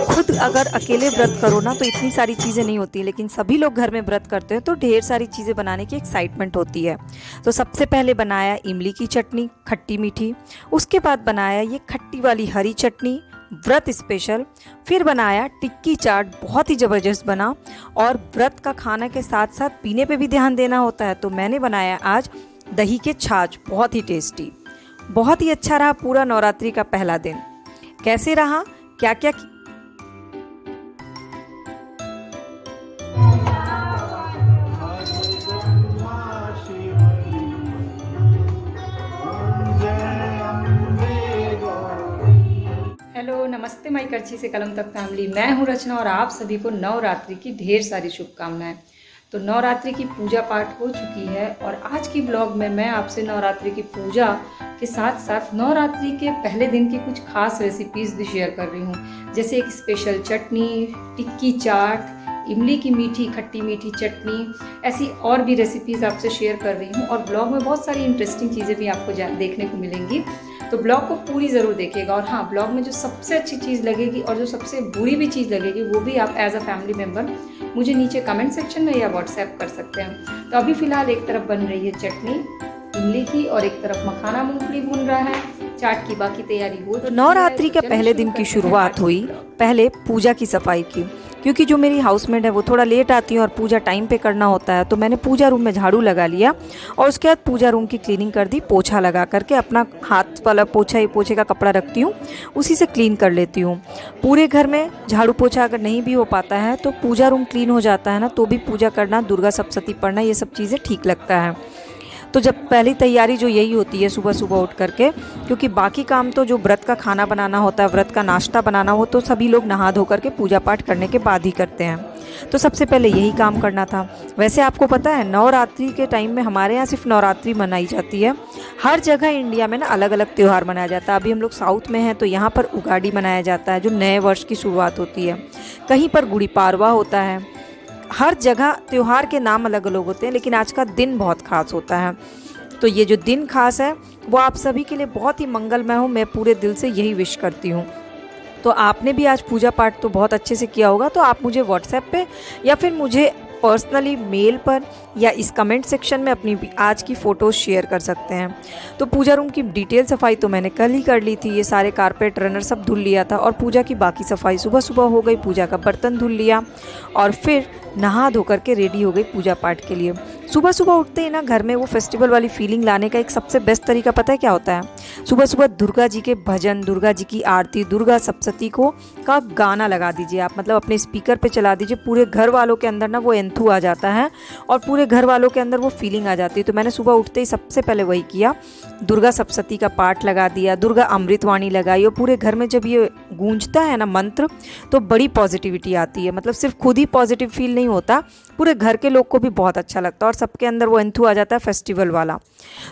खुद अगर अकेले व्रत करो ना तो इतनी सारी चीज़ें नहीं होती, लेकिन सभी लोग घर में व्रत करते हैं तो ढेर सारी चीज़ें बनाने की एक्साइटमेंट होती है। तो सबसे पहले बनाया इमली की चटनी खट्टी मीठी, उसके बाद बनाया ये खट्टी वाली हरी चटनी व्रत स्पेशल, फिर बनाया टिक्की चाट बहुत ही ज़बरदस्त बना। और व्रत का खाना के साथ साथ पीने पे भी ध्यान देना होता है, तो मैंने बनाया आज दही के छाछ, बहुत ही टेस्टी, बहुत ही अच्छा रहा पूरा नवरात्रि का पहला दिन। कैसे रहा, क्या क्या हेलो, नमस्ते माई करछी से कलम तक फैमिली। मैं हूँ रचना और आप सभी को नवरात्रि की ढेर सारी शुभकामनाएं। तो नवरात्रि की पूजा पाठ हो चुकी है और आज की ब्लॉग में मैं आपसे नवरात्रि की पूजा के साथ साथ नवरात्रि के पहले दिन की कुछ खास रेसिपीज़ भी शेयर कर रही हूँ, जैसे एक स्पेशल चटनी, टिक्की चाट, इमली की मीठी खट्टी मीठी चटनी, ऐसी और भी रेसिपीज़ आपसे शेयर कर रही हूँ। और ब्लॉग में बहुत सारी इंटरेस्टिंग चीज़ें भी आपको देखने को मिलेंगी, तो ब्लॉग को पूरी ज़रूर देखिएगा। और हाँ, ब्लॉग में जो सबसे अच्छी चीज़ लगेगी और जो सबसे बुरी भी चीज़ लगेगी वो भी आप एज अ फैमिली मेम्बर मुझे नीचे कमेंट सेक्शन में या व्हाट्सएप कर सकते हैं। तो अभी फ़िलहाल एक तरफ बन रही है चटनी इमली की और एक तरफ मखाना मूंगफली भून रहा है, चाट की बाकी तैयारी हो। तो नवरात्रि के पहले दिन की शुरुआत हुई पहले पूजा की सफाई की, क्योंकि जो मेरी हाउसमेट है वो थोड़ा लेट आती है और पूजा टाइम पे करना होता है, तो मैंने पूजा रूम में झाड़ू लगा लिया और उसके बाद पूजा रूम की क्लीनिंग कर दी। पोछा लगा करके अपना हाथ वाला पोछे का कपड़ा रखती हूँ, उसी से क्लीन कर लेती हूँ। पूरे घर में झाड़ू पोछा अगर नहीं भी हो पाता है तो पूजा रूम क्लीन हो जाता है ना, तो भी पूजा करना, दुर्गा सप्तशती पढ़ना, ये सब चीज़ें ठीक लगता है। तो जब पहली तैयारी जो यही होती है सुबह सुबह उठ करके, क्योंकि बाकी काम तो जो व्रत का खाना बनाना होता है, व्रत का नाश्ता बनाना हो, तो सभी लोग नहा धो करके पूजा पाठ करने के बाद ही करते हैं। तो सबसे पहले यही काम करना था। वैसे आपको पता है नवरात्रि के टाइम में हमारे यहाँ सिर्फ नवरात्रि मनाई जाती है, हर जगह इंडिया में ना अलग अलग त्यौहार मनाया जाता है। अभी हम लोग साउथ में हैं तो यहाँ पर उगाड़ी मनाया जाता है जो नए वर्ष की शुरुआत होती है, कहीं पर गुड़ी पाड़वा होता है। हर जगह त्यौहार के नाम अलग अलग होते हैं, लेकिन आज का दिन बहुत खास होता है। तो ये जो दिन खास है वो आप सभी के लिए बहुत ही मंगलमय हो, मैं पूरे दिल से यही विश करती हूँ। तो आपने भी आज पूजा पाठ तो बहुत अच्छे से किया होगा, तो आप मुझे व्हाट्सएप पे या फिर मुझे पर्सनली मेल पर या इस कमेंट सेक्शन में अपनी आज की फ़ोटोज़ शेयर कर सकते हैं। तो पूजा रूम की डिटेल सफाई तो मैंने कल ही कर ली थी, ये सारे कारपेट रनर सब धुल लिया था और पूजा की बाकी सफाई सुबह सुबह हो गई। पूजा का बर्तन धुल लिया और फिर नहा धो करके रेडी हो गई पूजा पाठ के लिए। सुबह सुबह उठते ही ना घर में वो फेस्टिवल वाली फीलिंग लाने का एक सबसे बेस्ट तरीका पता है क्या होता है? सुबह सुबह दुर्गा जी के भजन, दुर्गा जी की आरती, दुर्गा सप्तशती को का गाना लगा दीजिए आप, मतलब अपने स्पीकर पे चला दीजिए। पूरे घर वालों के अंदर ना वो एंथू आ जाता है और पूरे घर वालों के अंदर वो फीलिंग आ जाती है। तो मैंने सुबह उठते ही सबसे पहले वही किया, दुर्गा सप्तशती का पाठ लगा दिया, दुर्गा अमृतवाणी लगाई। और पूरे घर में जब ये गूंजता है ना मंत्र, तो बड़ी पॉजिटिविटी आती है। मतलब सिर्फ खुद ही पॉजिटिव फील नहीं होता, पूरे घर के लोग को भी बहुत अच्छा लगता है और सबके अंदर वो एंथू आ जाता है फेस्टिवल वाला।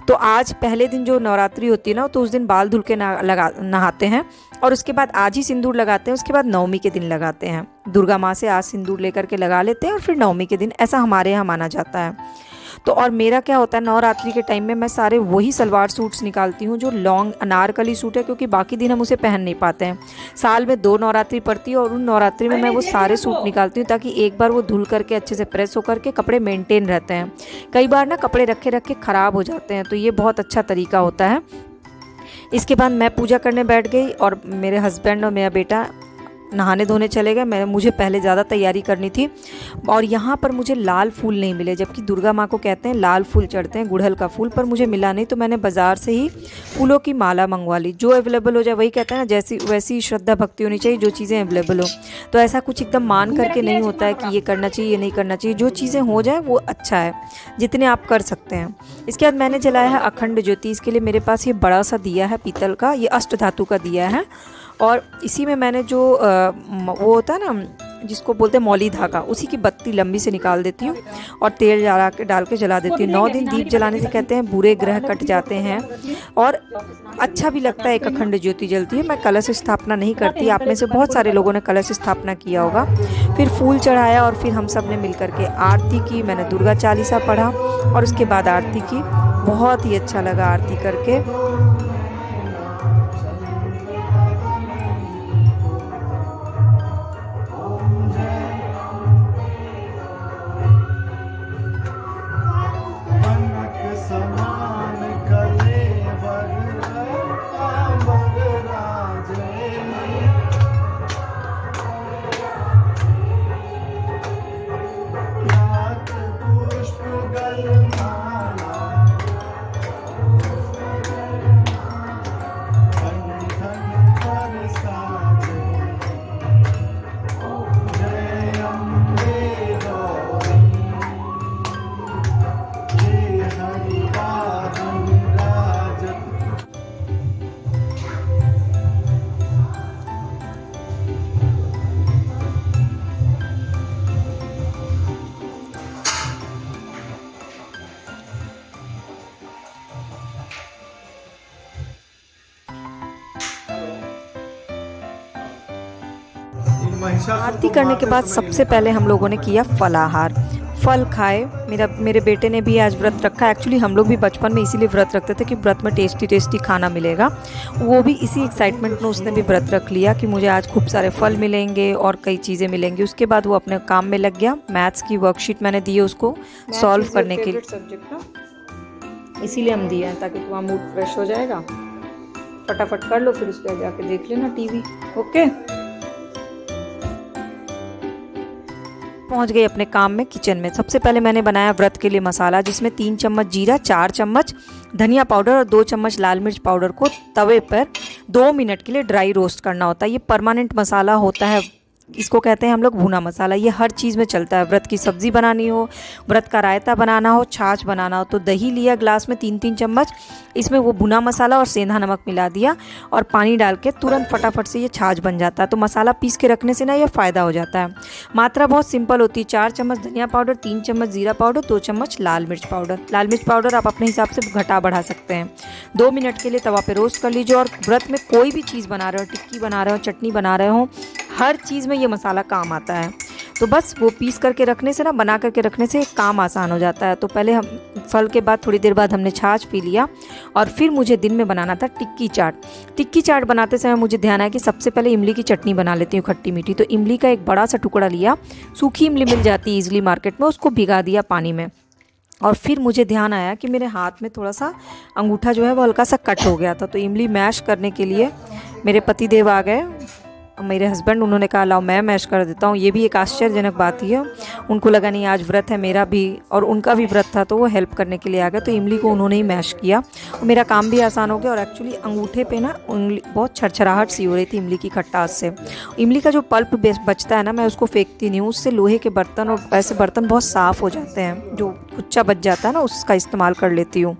तो आज पहले दिन जो नवरात्रि होती है ना, तो उस दिन बाल धुल के नहाते हैं और उसके बाद आज ही सिंदूर लगाते हैं, उसके बाद नवमी के दिन लगाते हैं। दुर्गा माँ से आज सिंदूर लेकर के लगा लेते हैं और फिर नवमी के दिन, ऐसा हमारे यहाँ माना जाता है। तो और मेरा क्या होता है नवरात्रि के टाइम में, मैं सारे वही सलवार सूट्स निकालती हूँ जो लॉन्ग अनारकली सूट है, क्योंकि बाकी दिन हम उसे पहन नहीं पाते हैं। साल में 2 नवरात्रि पड़ती है और उन नवरात्रि में मैं वो सारे सूट निकालती हूँ ताकि एक बार वो धुल करके अच्छे से प्रेस होकर के कपड़े मेंटेन रहते हैं। कई बार ना कपड़े रखे रखे ख़राब हो जाते हैं, तो ये बहुत अच्छा तरीका होता है। इसके बाद मैं पूजा करने बैठ गई और मेरे हस्बैंड और मेरा बेटा नहाने धोने चले गए। मुझे पहले ज़्यादा तैयारी करनी थी और यहाँ पर मुझे लाल फूल नहीं मिले, जबकि दुर्गा माँ को कहते हैं लाल फूल चढ़ते हैं, गुड़हल का फूल, पर मुझे मिला नहीं। तो मैंने बाज़ार से ही फूलों की माला मंगवा ली, जो अवेलेबल हो जाए। वही कहते हैं ना, जैसी वैसी श्रद्धा भक्ति होनी चाहिए, जो चीज़ें अवेलेबल हो। तो ऐसा कुछ एकदम मान करके नहीं होता है कि ये करना चाहिए, ये नहीं करना चाहिए। जो चीज़ें हो जाए वो अच्छा है, जितने आप कर सकते हैं। इसके बाद मैंने जलाया है अखंड ज्योति। इसके लिए मेरे पास ये बड़ा सा दिया है पीतल का, ये अष्ट धातु का दिया है और इसी में मैंने जो वो होता है ना जिसको बोलते हैं मौली धागा, उसी की बत्ती लंबी से निकाल देती हूँ और तेल डाल के जला देती हूँ। 9 दिन दीप जलाने से कहते हैं बुरे ग्रह कट जाते हैं और अच्छा भी लगता है, एक अखंड ज्योति जलती है। मैं कलश स्थापना नहीं करती, आप में से बहुत सारे लोगों ने कलश स्थापना किया होगा। फिर फूल चढ़ाया और फिर हम सब ने मिल करके आरती की। मैंने दुर्गा चालीसा पढ़ा और उसके बाद आरती की। बहुत ही अच्छा लगा आरती करके। आरती करने के बाद सबसे पहले हम लोगों ने किया फलाहार, फल खाए। मेरे बेटे ने भी आज व्रत रखा। एक्चुअली हम लोग भी बचपन में इसीलिए व्रत रखते थे कि व्रत में टेस्टी टेस्टी खाना मिलेगा। वो भी इसी एक्साइटमेंट में उसने भी व्रत रख लिया कि मुझे आज खूब सारे फल मिलेंगे और कई चीज़ें मिलेंगी। उसके बाद वो अपने काम में लग गया। मैथ्स की वर्कशीट मैंने दी है उसको सॉल्व करने के लिए। सब्जेक्ट ना इसीलिए हम दिए हैं ताकि तुम्हारा मूड फ्रेश हो जाएगा। फटाफट कर लो, फिर उसके बाद जाके देख लेना टीवी। ओके, पहुंच गई अपने काम में किचन में। सबसे पहले मैंने बनाया व्रत के लिए मसाला, जिसमें 3 चम्मच जीरा, 4 चम्मच धनिया पाउडर और 2 चम्मच लाल मिर्च पाउडर को तवे पर 2 मिनट के लिए ड्राई रोस्ट करना होता है। ये परमानेंट मसाला होता है, इसको कहते हैं हम लोग भुना मसाला। ये हर चीज़ में चलता है। व्रत की सब्ज़ी बनानी हो, व्रत का रायता बनाना हो, छाछ बनाना हो, तो दही लिया ग्लास में 3-3 चम्मच, इसमें वो भुना मसाला और सेंधा नमक मिला दिया और पानी डाल के तुरंत फटाफट से ये छाछ बन जाता है। तो मसाला पीस के रखने से ना ये फ़ायदा हो जाता है। मात्रा बहुत सिंपल होती है। 4 चम्मच धनिया पाउडर, 3 चम्मच जीरा पाउडर, 2 चम्मच लाल मिर्च पाउडर। लाल मिर्च पाउडर आप अपने हिसाब से घटा बढ़ा सकते हैं। 2 मिनट के लिए तवा पे रोस्ट कर लीजिए। और व्रत में कोई भी चीज़ बना रहे हो, टिक्की बना रहे हो, चटनी बना रहे हो, हर चीज़ में ये मसाला काम आता है। तो बस वो पीस करके रखने से ना, बना करके रखने से काम आसान हो जाता है। तो पहले हम फल के बाद थोड़ी देर बाद हमने छाछ पी लिया और फिर मुझे दिन में बनाना था टिक्की चाट। टिक्की चाट बनाते समय मुझे ध्यान आया कि सबसे पहले इमली की चटनी बना लेती हूँ खट्टी मीठी। तो इमली का एक बड़ा सा टुकड़ा लिया, सूखी इमली मिल जाती है ईजिली मार्केट में, उसको भिगा दिया पानी में। और फिर मुझे ध्यान आया कि मेरे हाथ में थोड़ा सा अंगूठा जो है वो हल्का सा कट हो गया था। तो इमली मैश करने के लिए मेरे पति देव आ गए, मेरे हस्बैंड, उन्होंने कहा लाओ मैं मैश कर देता हूँ। ये भी एक आश्चर्यजनक बात ही है। उनको लगा नहीं आज व्रत है, मेरा भी और उनका भी व्रत था, तो वो हेल्प करने के लिए आ गए। तो इमली को उन्होंने ही मैश किया और मेरा काम भी आसान हो गया। और एक्चुअली अंगूठे पे ना उंगली बहुत छरछराहट सी हो रही थी इमली की खट्टास से। इमली का जो पल्प बचता है ना, मैं उसको फेंकती नहीं हूँ। उससे लोहे के बर्तन और ऐसे बर्तन बहुत साफ़ हो जाते हैं। जो कुच्चा बच जाता है ना, उसका इस्तेमाल कर लेती हूँ।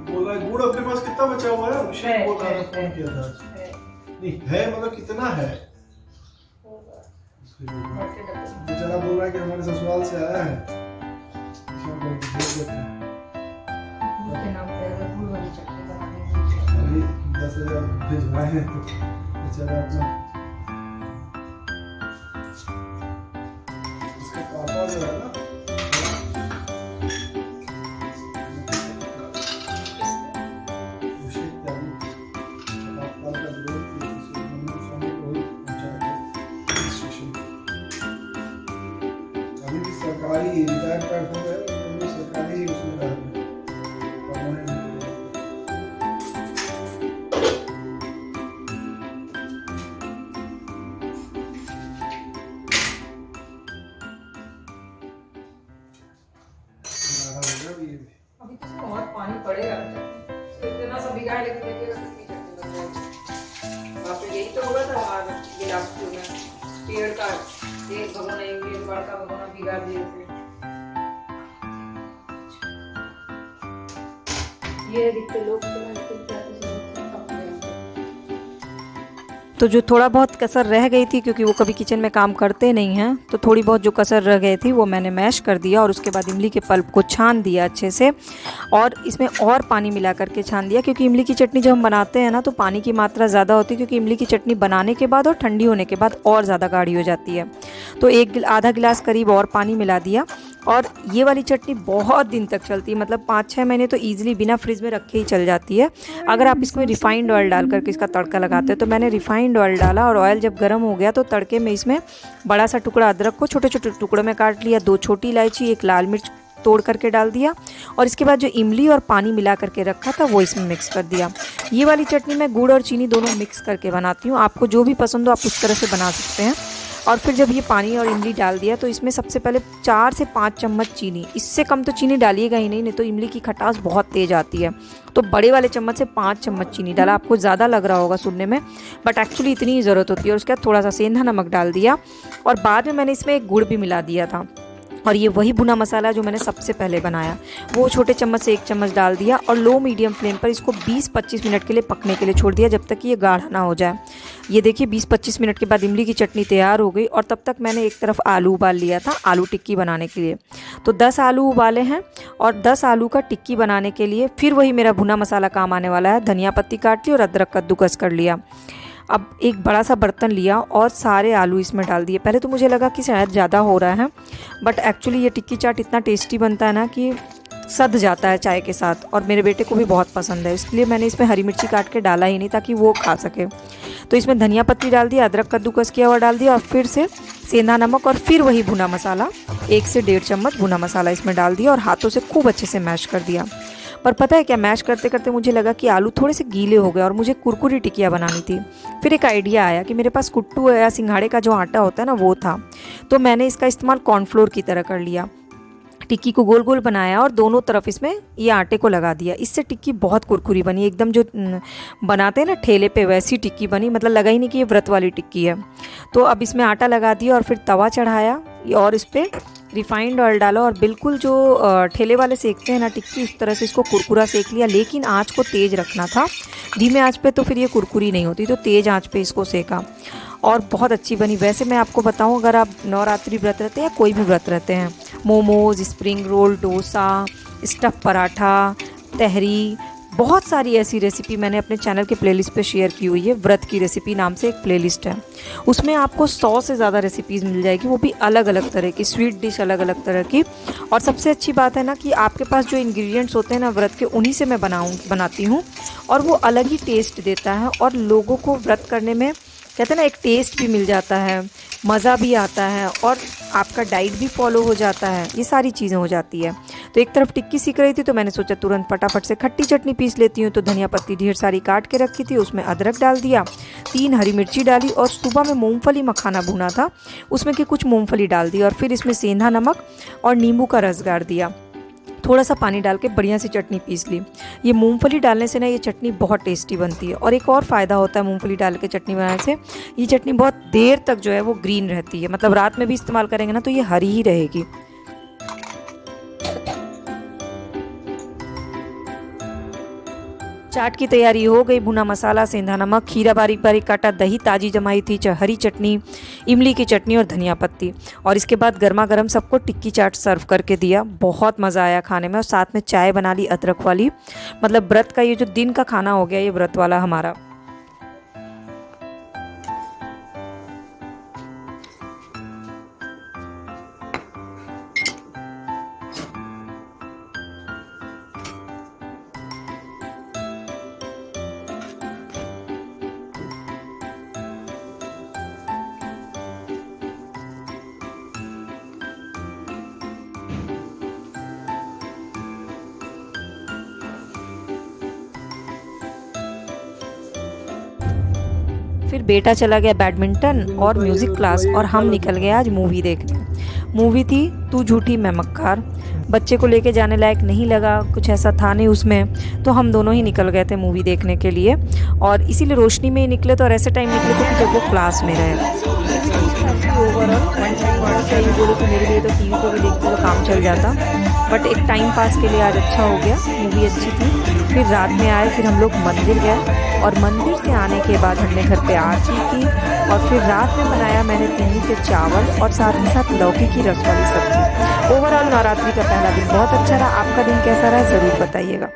बोला गुड़ अपने पास कितना बचा हुआ है? अभिषेक बोल रहा था, फोन किया था। नहीं है, मतलब कितना है? बेचारा बोल रहा है कि हमारे ससुराल से आया है। अभी 10,000 भिजवाए हैं तो बेचारा अपना उसके पापा जो है ना, सरकारी रिटायर कार्ड हो गए, सरकारी ही उसमें रह गए। अभी तो और पानी पड़ेगा, इतना सा भिगा लेके यही तो होगा था हमारा गिलास में पेड़ का एक भगोना, एक बड़का भगोना भिगा दिए थे। ये दिखते लोग तो जो थोड़ा बहुत कसर रह गई थी, क्योंकि वो कभी किचन में काम करते नहीं हैं, तो थोड़ी बहुत जो कसर रह गई थी वो मैंने मैश कर दिया। और उसके बाद इमली के पल्प को छान दिया अच्छे से और इसमें और पानी मिला करके छान दिया। क्योंकि इमली की चटनी जब हम बनाते हैं ना, तो पानी की मात्रा ज़्यादा होती है, क्योंकि इमली की चटनी बनाने के बाद और ठंडी होने के बाद और ज़्यादा गाढ़ी हो जाती है। तो आधा गिलास करीब और पानी मिला दिया। और ये वाली चटनी बहुत दिन तक चलती है, मतलब 5-6 महीने तो ईजिली बिना फ्रिज में रखे ही चल जाती है, अगर आप इसमें रिफ़ाइंड ऑयल डाल करके इसका तड़का लगाते हो। तो मैंने रिफ़ाइंड ऑयल डाला और ऑयल जब गर्म हो गया तो तड़के में इसमें बड़ा सा टुकड़ा अदरक को छोटे छोटे टुकड़ों में काट लिया, 2 छोटी इलायची, 1 लाल मिर्च तोड़ करके डाल दिया और इसके बाद जो इमली और पानी मिला करके रखा था वो इसमें मिक्स कर दिया। ये वाली चटनी मैं गुड़ और चीनी दोनों मिक्स करके बनाती हूँ। आपको जो भी पसंद हो आप उस तरह से बना सकते हैं। और फिर जब ये पानी और इमली डाल दिया तो इसमें सबसे पहले 4 से 5 चम्मच चीनी, इससे कम तो चीनी डालिएगा ही नहीं तो इमली की खटास बहुत तेज़ आती है। तो बड़े वाले चम्मच से 5 चम्मच चीनी डाला। आपको ज़्यादा लग रहा होगा सुनने में, बट एक्चुअली इतनी ही ज़रूरत होती है। और उसके बाद थोड़ा सा सेंधा नमक डाल दिया और बाद में मैंने इसमें एक गुड़ भी मिला दिया था। और ये वही भुना मसाला जो मैंने सबसे पहले बनाया, वो छोटे चम्मच से 1 चम्मच डाल दिया और लो मीडियम फ्लेम पर इसको 20-25 मिनट के लिए पकने के लिए छोड़ दिया, जब तक कि ये गाढ़ा ना हो जाए। ये देखिए 20-25 मिनट के बाद इमली की चटनी तैयार हो गई। और तब तक मैंने एक तरफ आलू उबाल लिया था आलू टिक्की बनाने के लिए। तो 10 आलू उबाले हैं और 10 आलू का टिक्की बनाने के लिए फिर वही मेरा भुना मसाला काम आने वाला है। धनिया पत्ती काट ली और अदरक कद्दूकस कर लिया। अब एक बड़ा सा बर्तन लिया और सारे आलू इसमें डाल दिए। पहले तो मुझे लगा कि शायद ज़्यादा हो रहा है, बट एक्चुअली ये टिक्की चाट इतना टेस्टी बनता है ना कि सध जाता है चाय के साथ, और मेरे बेटे को भी बहुत पसंद है, इसलिए मैंने इसमें हरी मिर्ची काट के डाला ही नहीं ताकि वो खा सके। तो इसमें धनिया पत्ती डाल दिया, अदरक कद्दूकस किया हुआ डाल दिया और फिर से सेंधा नमक और फिर वही भुना मसाला 1 से 1.5 चम्मच भुना मसाला इसमें डाल दिया और हाथों से खूब अच्छे से मैश कर दिया। पर पता है क्या, मैश करते करते मुझे लगा कि आलू थोड़े से गीले हो गए और मुझे कुरकुरी टिकिया बनानी थी। फिर एक आइडिया आया कि मेरे पास कुट्टू या सिंघाड़े का जो आटा होता है ना वो था, तो मैंने इसका इस्तेमाल कॉर्नफ्लोर की तरह कर लिया। टिक्की को गोल गोल बनाया और दोनों तरफ इसमें ये आटे को लगा दिया। इससे टिक्की बहुत कुरकुरी बनी, एकदम जो बनाते हैं ना ठेले पे वैसी टिक्की बनी, मतलब लगा ही नहीं कि ये व्रत वाली टिक्की है। तो अब इसमें आटा लगा दिया और फिर तवा चढ़ाया और इस पर रिफाइंड ऑयल डाला और बिल्कुल जो ठेले वाले सेकते हैं ना टिक्की, उस तरह से इसको कुरकुरा सेक लिया। लेकिन आँच को तेज़ रखना था, धीमे आँच पे तो फिर ये कुरकुरी नहीं होती, तो तेज़ आँच पे इसको सेका और बहुत अच्छी बनी। वैसे मैं आपको बताऊं, अगर आप नवरात्रि व्रत रहते हैं या कोई भी व्रत रहते हैं, momos, spring roll, dosa, stuff paratha, तहरी, बहुत सारी ऐसी रेसिपी मैंने अपने चैनल के प्लेलिस्ट पे शेयर की हुई है। व्रत की रेसिपी नाम से एक प्लेलिस्ट है, उसमें आपको 100 से ज़्यादा रेसिपीज़ मिल जाएगी, वो भी अलग अलग तरह की, स्वीट डिश अलग अलग तरह की। और सबसे अच्छी बात है ना कि आपके पास जो इंग्रेडिएंट्स होते हैं ना व्रत के, उन्हीं से मैं बनाती हूँ और वो अलग ही टेस्ट देता है और लोगों को व्रत करने में कहते हैं ना एक टेस्ट भी मिल जाता है, मज़ा भी आता है और आपका डाइट भी फॉलो हो जाता है, ये सारी चीज़ें हो जाती है। तो एक तरफ टिक्की सीख रही थी तो मैंने सोचा तुरंत फटाफट से खट्टी चटनी पीस लेती हूँ। तो धनिया पत्ती ढेर सारी काट के रखी थी, उसमें अदरक डाल दिया, 3 हरी मिर्ची डाली और सुबह में मूंगफली मखाना भुना था उसमें की कुछ मूंगफली डाल दी और फिर इसमें सेंधा नमक और नींबू का रस गाड़ दिया। थोड़ा सा पानी डाल के बढ़िया सी चटनी पीस ली। ये मूंगफली डालने से ना ये चटनी बहुत टेस्टी बनती है। और एक और फ़ायदा होता है मूंगफली डाल के चटनी बनाने से, ये चटनी बहुत देर तक जो है वो ग्रीन रहती है, मतलब रात में भी इस्तेमाल करेंगे ना तो ये हरी ही रहेगी। चाट की तैयारी हो गई। भुना मसाला, सेंधा नमक, खीरा बारीक बारीक काटा, दही ताज़ी जमाई थी, हरी चटनी, इमली की चटनी और धनिया पत्ती, और इसके बाद गर्मा गर्म सबको टिक्की चाट सर्व करके दिया। बहुत मज़ा आया खाने में और साथ में चाय बना ली अदरक वाली। मतलब व्रत का ये जो दिन का खाना हो गया ये व्रत वाला हमारा। फिर बेटा चला गया बैडमिंटन और म्यूज़िक क्लास और हम निकल गए आज मूवी देखने। मूवी थी तू झूठी मैं मक्कार। बच्चे को लेके जाने लायक नहीं लगा, कुछ ऐसा था नहीं उसमें, तो हम दोनों ही निकल गए थे मूवी देखने के लिए। और इसीलिए रोशनी में ही निकले तो, और ऐसे टाइम निकले थे कि जब वो क्लास में रहे। चाहिए बोलो तो मेरे लिए तो टीवी को भी देखते तो काम चल जाता, बट एक टाइम पास के लिए आज अच्छा हो गया, मूवी अच्छी थी। फिर रात में आए, फिर हम लोग मंदिर गए और मंदिर से आने के बाद हमने घर पे आरती की और फिर रात में बनाया मैंने 3 के चावल और साथ ही साथ लौकी की रस वाली सब्जी। ओवरऑल नवरात्रि का पहला दिन बहुत अच्छा रहा। आपका दिन कैसा रहा ज़रूर बताइएगा।